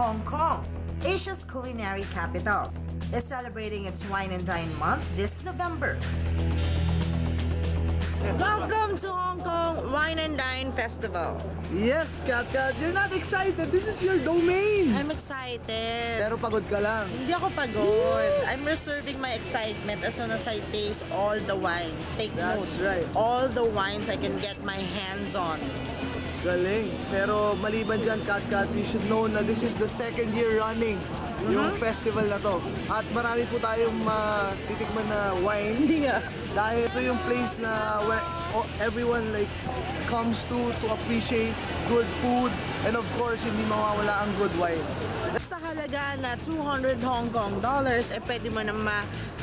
Hong Kong, Asia's culinary capital, is celebrating its Wine and Dine Month this November. Welcome to Hong Kong Wine and Dine Festival. Yes, Kat, you're not excited. This is your domain. I'm excited. Pero pagod ka lang. Hindi ako pagod. I'm reserving my excitement as soon as I taste all the wines. Take note. That's right. All the wines I can get my hands on. Galing. Pero maliban dyan, Kat, you should know na this is the second year running yung festival na to. At marami po tayong titikman na wine. Hindi nga. Dahil ito yung place na where everyone like comes to appreciate good food and of course hindi mawawala ang good wine. Sa halaga na 200 Hong Kong dollars, pwede mo na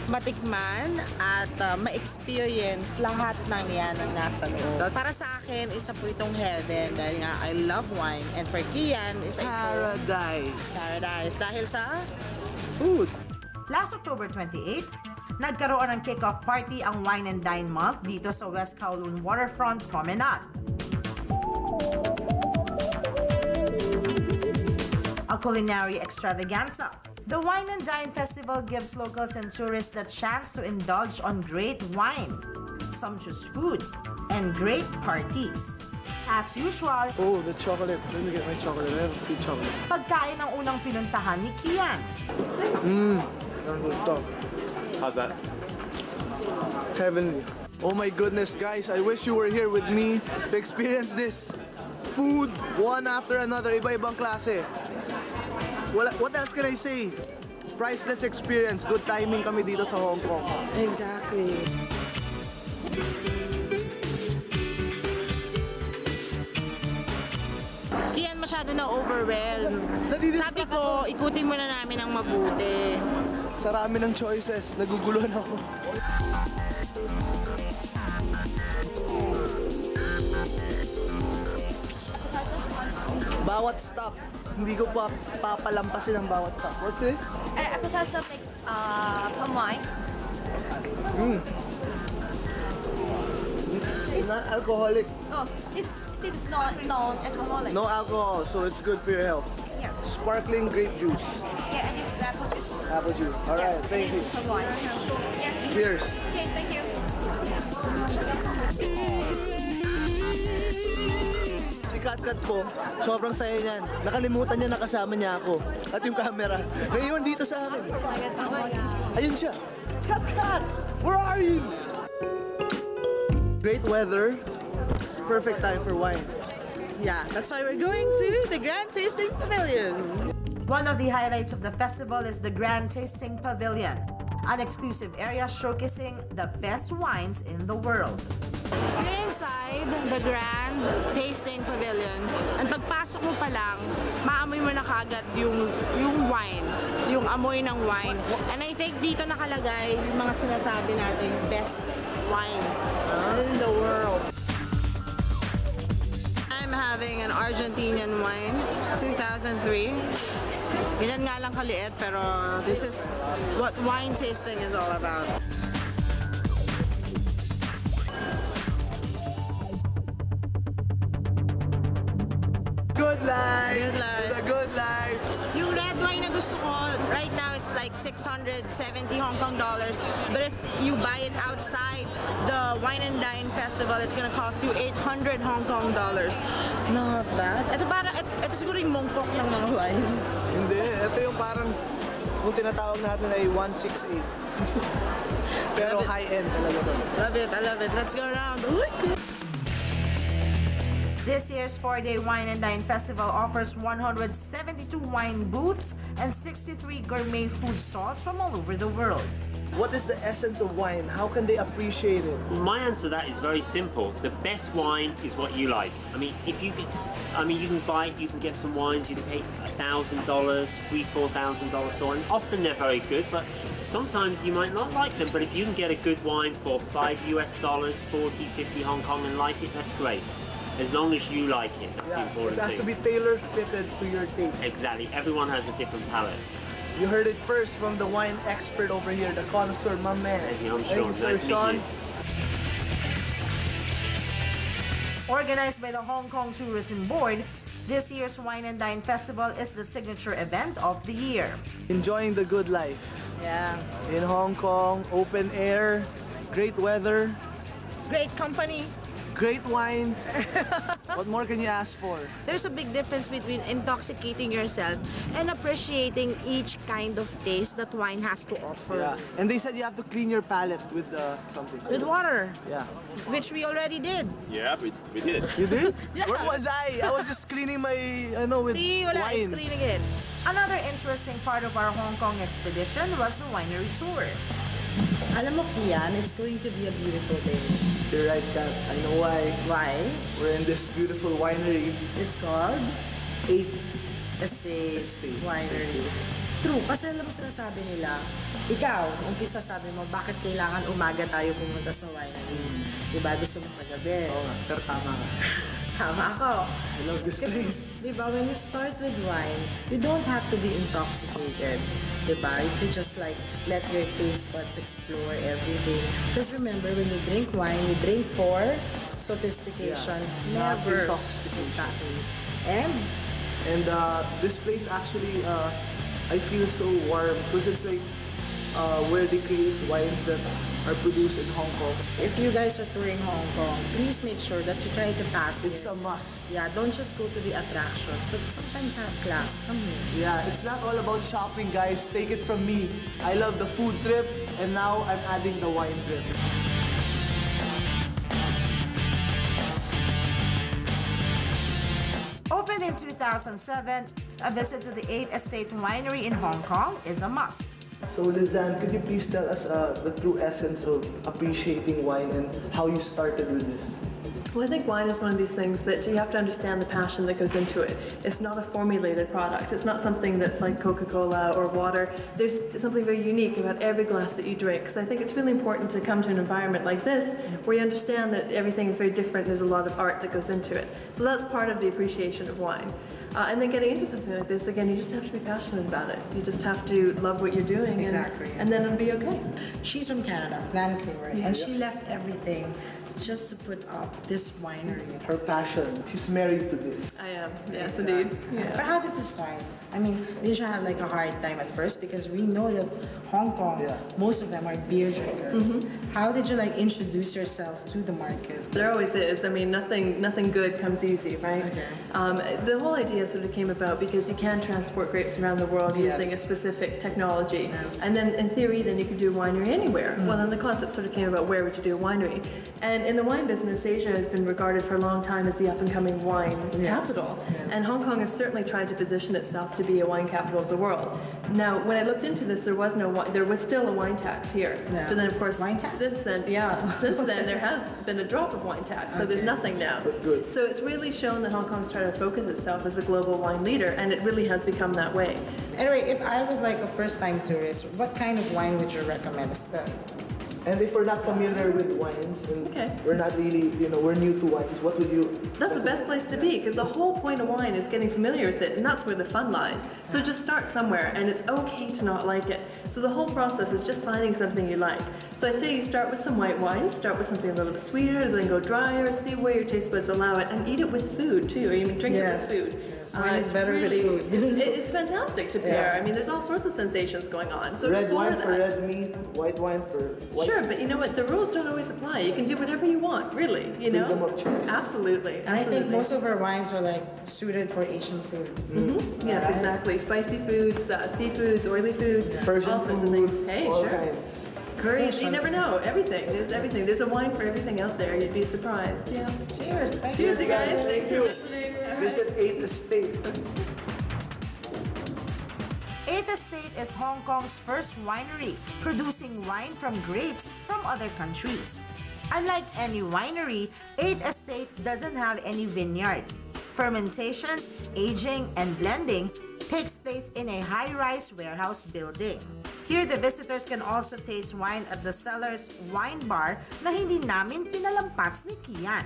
matikman at ma-experience lahat ng yan ang nasa loob. Para sa akin, isa po itong heaven dahil nga I love wine and for Kian is Paradise. Paradise dahil sa Food. Last October 28, nagkaroon ng kick-off party ang Wine and Dine Month dito sa West Kowloon Waterfront Promenade. A culinary extravaganza. The Wine and Dine Festival gives locals and tourists the chance to indulge on great wine, sumptuous food, and great parties. As usual, Oh, the chocolate. Let me get my chocolate. I have free chocolate. pagkain ang unang pinuntahan ni Kian. How's that? Heavenly. Oh my goodness, guys. I wish you were here with me to experience this. Food, one after another, iba-ibang klase. What else can I say? Priceless experience. Good timing kami dito sa Hong Kong. Exactly. Kian masyado na overwhelmed. Sabi ko, ikutin muna namin ang mabuti. Sarami ng choices. Naguguluhan ako. Bawat stop, hindi ko pa papalampasin ang bawat stop. What's this? Appetizer mix palm wine. Not alcoholic. Oh, this is not non-alcoholic. No alcohol, so it's good for your health. Yeah. Sparkling grape juice. Yeah, and this is apple juice. Apple juice. Alright, Yeah, thank you. this is palm wine. Yeah. Cheers. Okay, thank you. Si Kat po, sobrang saya niyan. Nakalimutan niya nakasama niya ako. At yung camera, naiwan dito sa akin. Ayun siya. Kat! Where are you? Great weather. Perfect time for wine. Yeah, that's why we're going to the Grand Tasting Pavilion. One of the highlights of the festival is the Grand Tasting Pavilion, an exclusive area showcasing the best wines in the world. You're inside the Grand Tasting Pavilion, and pagpasok mo pa lang, maamoy mo na kagad yung wine, yung amoy ng wine. And I think dito nakalagay yung mga sinasabi natin best wines in the world. I'm having an Argentinian wine, 2003. Ganyan nga lang kaliit, pero this is what wine tasting is all about. Good life! Good life. The good life! Yung red wine na gusto ko, right now it's like 670 Hong Kong dollars. But if you buy it outside the Wine and Dine Festival, it's gonna cost you 800 Hong Kong dollars. Not bad. Ito siguro yung mongkok ng mga wine. Hindi, ito yung parang kung tinatawag natin ay 168. Pero high-end talaga to. Love it, I love it. Let's go around. This year's 4-day Wine and Dine Festival offers 172 wine booths and 63 gourmet food stalls from all over the world. What is the essence of wine? How can they appreciate it? My answer to that is very simple. The best wine is what you like. I mean, you can get some wines, you can pay $1,000, $3,000-$4,000 for, and often they're very good, but sometimes you might not like them. But if you can get a good wine for $5 US, 40, 50 Hong Kong and like it, that's great. As long as you like it, that's the important it has thing. to be tailor-fitted to your taste. Exactly. Everyone has a different palate. You heard it first from the wine expert over here, the connoisseur, my man. Thank you, I'm Thank Sean. you, Sir Nice to meet Sean. you. Organized by the Hong Kong Tourism Board, This year's Wine and Dine Festival is the signature event of the year. Enjoying the good life. Yeah. In Hong Kong, open air, great weather, Great company. great wines. What more can you ask for? There's a big difference between intoxicating yourself and appreciating each kind of taste that wine has to offer. Yeah. And they said you have to clean your palate with something. With water, Yeah. which we already did. Yeah, we did. You did? Yeah. Where was I? I was just cleaning my, with See, wala, it's wine. cleaning it. Another interesting part of our Hong Kong expedition was the winery tour. Alam mo, Kian, it's going to be a beautiful day. You're right, Kat. I know why. Why? We're in this beautiful winery. It's called 8 Estate Estate. Winery. True, kasi alam mo sinasabi nila, ikaw, umpisa sabi mo, bakit kailangan umaga tayo pumunta sa winery? Diba, gusto mo sa gabi? Oo nga, pero tama nga. Tama ako. I love this Kasi, place. diba, when you start with wine, you don't have to be intoxicated. Diba? You could just like let your taste buds explore everything. Because remember, when you drink wine, you drink for sophistication, Yeah, not never intoxication. Exactly. And And this place actually, I feel so warm because it's like where they create wines that are produced in Hong Kong. if you guys are touring Hong Kong, please make sure that you try to pass It's here. a must. Yeah, don't just go to the attractions, but sometimes have class. Come here. Yeah, it's not all about shopping, guys. Take it from me. I love the food trip, and now I'm adding the wine trip. Opened in 2007, a visit to the 8th Estate Winery in Hong Kong is a must. So, Lizanne, could you please tell us the true essence of appreciating wine and how you started with this? Well, I think wine is one of these things that you have to understand the passion that goes into it. It's not a formulated product. It's not something that's like Coca-Cola or water. There's something very unique about every glass that you drink. So I think it's really important to come to an environment like this where you understand that everything is very different. There's a lot of art that goes into it. So that's part of the appreciation of wine. And then getting into something like this, again, you just have to be passionate about it. You just have to love what you're doing, Exactly. and then it'll be okay. She's from Canada, Vancouver, and she left everything just to put up this winery. Her passion. She's married to this. I am, yes, indeed. But Yeah. how did you start? I mean, did you have like a hard time at first? Because we know that Hong Kong, Yeah. most of them are beer drinkers. How did you like introduce yourself to the market? There always is. I mean, nothing good comes easy, right? Okay. The whole idea sort of came about because you can transport grapes around the world using a Yes. specific technology. Yes. And then in theory, then you could do a winery anywhere. Well, then the concept sort of came about where would you do a winery? And in the wine business, Asia has been regarded for a long time as the up-and-coming wine Yes. capital. Yes. And Hong Kong has certainly tried to position itself to be a wine capital of the world. Now, when I looked into this, there was still a wine tax here. Yeah. But then, of course, Wine tax? since then, there has been a drop of wine tax. So there's Okay. nothing now. But good. So it's really shown that Hong Kong's trying to focus itself as a global wine leader, and it really has become that way. Anyway, if I was like a first-time tourist, what kind of wine would you recommend? And if we're not familiar with wines, and Okay. we're not really, we're new to wines, what would you... That's the best place to be, because the whole point of wine is getting familiar with it, and that's where the fun lies. So just start somewhere, and it's okay to not like it. So the whole process is just finding something you like. So I'd say you start with some white wines, start with something a little bit sweeter, then go drier, see where your taste buds allow it, and eat it with food too. You can drink Yes. it with food. Yes, wine is It's better with food. It's fantastic to pair. I mean, there's all sorts of sensations going on. So Red explore wine for that. red meat, white wine for white Sure, but you know what? The rules don't always apply. You can do whatever you want, really. You know. Freedom of choice. Absolutely. And I think absolutely. most of our wines are like suited for Asian food. Yes, Alright. exactly. Spicy foods, seafoods, oily foods, Persian all sorts food, of things. Hey, all sure. kinds. Curries, you never know. Everything. There's everything. There's a wine for everything out there. You'd be surprised. Yeah. Cheers. Thank Cheers, you guys. Thank Thanks for you. listening. Visit 8th Estate. 8th Estate is Hong Kong's first winery, producing wine from grapes from other countries. Unlike any winery, 8th Estate doesn't have any vineyard. Fermentation, aging, and blending takes place in a high-rise warehouse building. Here, the visitors can also taste wine at the Cellar's Wine Bar na hindi namin pinalampas ni Kian.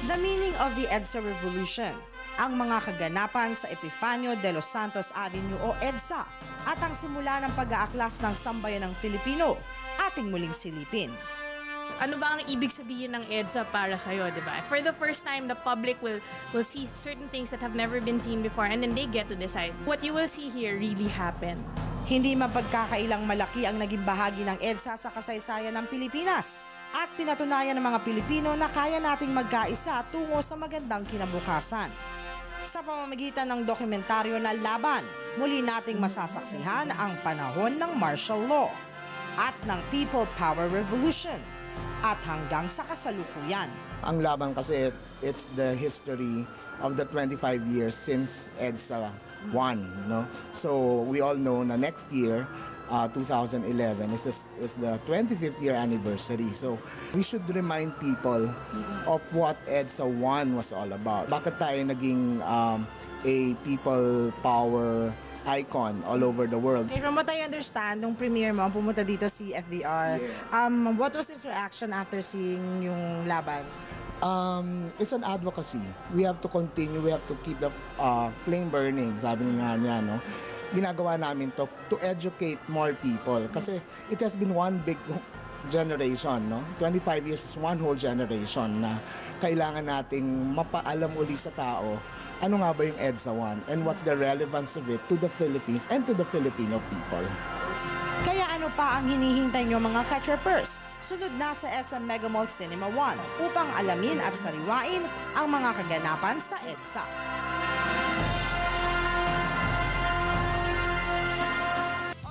The meaning of the EDSA revolution. ang mga kaganapan sa Epifanio de los Santos Avenue o EDSA at ang simula ng pag-aaklas ng sambayanang Filipino, ating muling silipin. Ano ba ang ibig sabihin ng EDSA para sa'yo, di ba? For the first time, the public will see certain things that have never been seen before and then they get to decide. What you will see here really happened. Hindi mapagkakailang malaki ang naging bahagi ng EDSA sa kasaysayan ng Pilipinas at pinatunayan ng mga Pilipino na kaya nating magkaisa tungo sa magandang kinabukasan. Sa pamamagitan ng dokumentaryo na Laban, muli nating masasaksihan ang panahon ng martial law at ng People Power Revolution at hanggang sa kasalukuyan. Ang laban kasi, it's the history of the 25 years since EDSA won. No? So we all know na next year, 2011, is the 25th year anniversary. So we should remind people of what EDSA 1 was all about. Bakit tayo naging a people power icon all over the world. Okay, from what I understand, nung premiere mo, pumunta dito si FBR. What was his reaction after seeing yung Laban? It's an advocacy. We have to continue. We have to keep the flame burning. Sabi nga niya, no? Ginagawa namin to educate more people. Kasi it has been one big generation, no? 25 years is one whole generation na kailangan nating mapaalam uli sa tao ano nga ba yung EDSA 1 and what's the relevance of it to the Philippines and to the Filipino people. Kaya ano pa ang hinihintay nyo mga ka-trippers? Sunod na sa SM Mega Mall Cinema 1 upang alamin at sariwain ang mga kaganapan sa EDSA.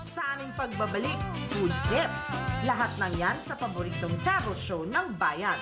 Sa aming pagbabalik, food tip. Lahat ng yan sa paboritong travel show ng bayan.